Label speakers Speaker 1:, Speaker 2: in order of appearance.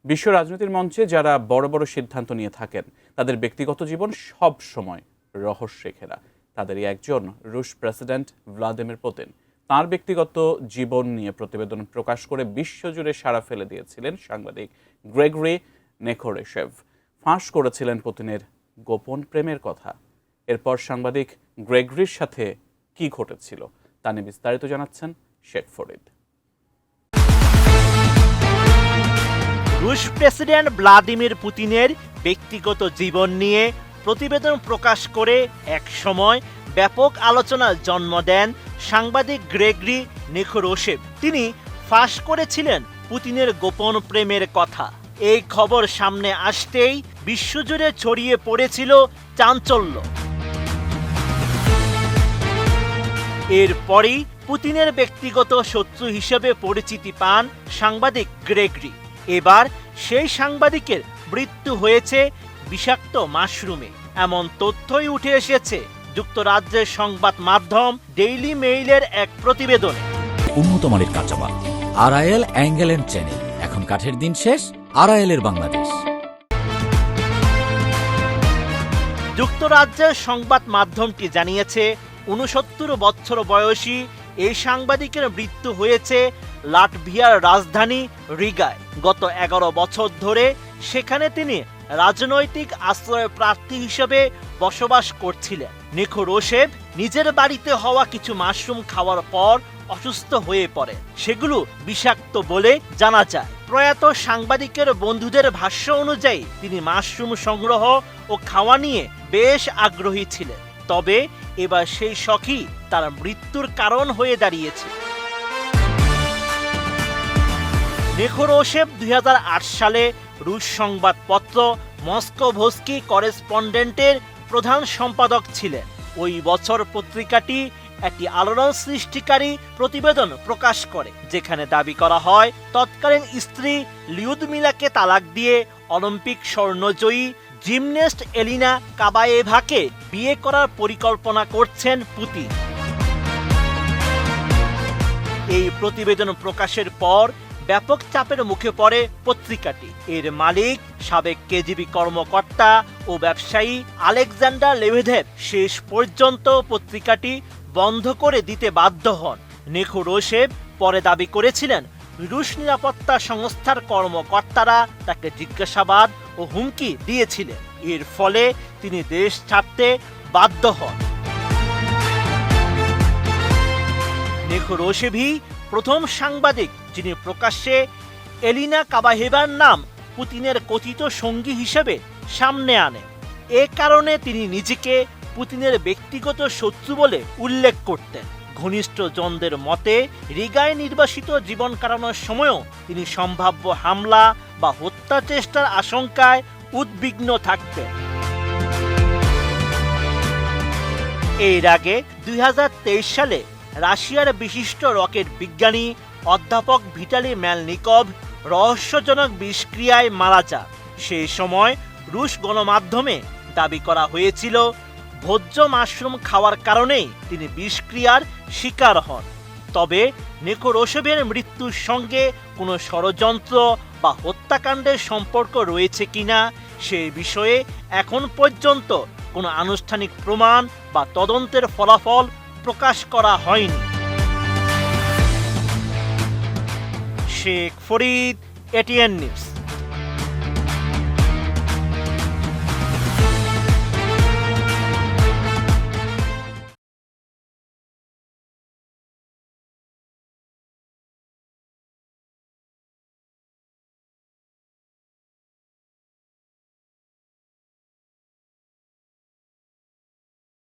Speaker 1: বিশ্ব রাজনীতির মঞ্চে যারা বড় বড় সিদ্ধান্ত নিয়ে থাকেন তাদের ব্যক্তিগত জীবন সব সময় রহস্যে ঘেরা। তাদেরই একজন রুশ প্রেসিডেন্ট ভ্লাদিমির পুতিন। তাঁর ব্যক্তিগত জীবন নিয়ে প্রতিবেদন প্রকাশ করে বিশ্বজুড়ে সাড়া ফেলে দিয়েছিলেন সাংবাদিক গ্রেগরি নেখোরেশেভ। ফাঁস করেছিলেন পুতিনের গোপন প্রেমের কথা। এরপর সাংবাদিক গ্রেগরির সাথে কি ঘটেছিল তা নিয়ে বিস্তারিত জানাচ্ছেন শেখ ফরিদ।
Speaker 2: রুশ প্রেসিডেন্ট ভ্লাদিমির পুতিনের ব্যক্তিগত জীবন নিয়ে প্রতিবেদন প্রকাশ করে এক সময় ব্যাপক আলোচনার জন্ম দেন সাংবাদিক গ্রেগরি নেখোরেশেভ। তিনি ফাঁস করেছিলেন পুতিনের গোপন প্রেমের কথা। এই খবর সামনে আসতেই বিশ্বজুড়ে ছড়িয়ে পড়েছিল চাঞ্চল্য। এরপরই পুতিনের ব্যক্তিগত শত্রু হিসেবে পরিচিতি পান সাংবাদিক গ্রেগরি। এবার সেই সাংবাদিকের মৃত্যু হয়েছে বিষাক্ত মাশরুমে, এমন তথ্যই উঠে এসেছে যুক্তরাজ্যের সংবাদ মাধ্যম ডেইলি মেইলের এক প্রতিবেদনে।
Speaker 3: উন্নত মানের কাঁচামাল আরআইএল অ্যাঙ্গেল এন্ড চ্যানেল, এখন কাঠের দিন শেষ, আরআইএল এর বাংলাদেশ।
Speaker 2: যুক্তরাজ্যের সংবাদ মাধ্যমটি জানিয়েছে ৬৯ বছর বয়সী এই সাংবাদিকের মৃত্যু হয়েছে লাটভিয়ার রাজধানী রিগায়। গত ১১ বছর ধরে সেখানে তিনি রাজনৈতিক আশ্রয় প্রার্থী হিসেবে বসবাস করছিলেন। নেখোরেশেভ নিজের বাড়িতে হওয়া কিছু মাশরুম খাওয়ার পর অসুস্থ হয়ে পড়ে। সেগুলো বিষাক্ত বলে জানা যায়। প্রয়াত সাংবাদিকের বন্ধুদের ভাষ্য অনুযায়ী তিনি মাশরুম সংগ্রহ ও খাওয়া নিয়ে বেশ আগ্রহী ছিলেন। তবে এবার সেই শখই তার মৃত্যুর কারণ হয়ে দাঁড়িয়েছে। নেখোরেশেভ ২০০৮ সালে রুশ সংবাদপত্র মস্কোভস্কি করেসপন্ডেন্টের প্রধান সম্পাদক ছিলেন। ওই বছর পত্রিকাটি একটি আলোড়ন সৃষ্টিকারী প্রতিবেদন প্রকাশ করে, যেখানে দাবি করা হয় তৎকালীন স্ত্রী লিউদমিলাকে তালাক দিয়ে অলিম্পিক স্বর্ণজয়ী জিমন্যাস্ট এলিনা কাবায়েভাকে বিয়ে করার পরিকল্পনা করছেন পুতিন। এই প্রতিবেদন প্রকাশের পর ব্যাপক চাপের মুখে পড়ে পত্রিকাটি। এর মালিক সাবেক কেজিবি কর্মকর্তা ও ব্যবসায়ী আলেকজান্ডার লেবেদেভ শেষ পর্যন্ত পত্রিকাটি বন্ধ করে দিতে বাধ্য হন। নেখোরেশেভ পরে দাবি করেছিলেন রুশ নিরাপত্তা সংস্থার কর্মকর্তারা তাকে জিজ্ঞাসাবাদ ও হুমকি দিয়েছিলেন। এর ফলে তিনি দেশ ছাড়তে বাধ্য হন। নেখোরেশেভই প্রথম সাংবাদিক যিনি প্রকাশ্যে এলিনা কাবায়েভার নাম পুতিনের কথিত সঙ্গী হিসেবে সামনে আনেন। এ কারণে তিনি নিজেকে পুতিনের ব্যক্তিগত শত্রু বলে উল্লেখ করতেন। ঘনিষ্ঠ জনদের মতে রিগায় নির্বাসিত জীবন কাটানোর সময়ও তিনি সম্ভাব্য হামলা বা হত্যা চেষ্টার আশঙ্কায় উদ্বিগ্ন থাকতেন। এর আগে ২০২৩ সালে রাশিয়ার বিশিষ্ট রকেট বিজ্ঞানী অধ্যাপক ভিটালি মেলনিকভ রহস্যজনক বিষক্রিয়ায় মারা যান। সেই সময় রুশ গণমাধ্যমে দাবি করা হয়েছিল ভোজ্য মাশরুম খাওয়ার কারণেই তিনি বিষক্রিয়ার শিকার হন। তবে নেখোরেশেভের মৃত্যুর সঙ্গে কোনো ষড়যন্ত্র বা হত্যাকাণ্ডের সম্পর্ক রয়েছে কিনা সে বিষয়ে এখন পর্যন্ত কোনো আনুষ্ঠানিক প্রমাণ বা তদন্তের ফলাফল প্রকাশ করা হয়নি। Sheikh Farid, ATN news.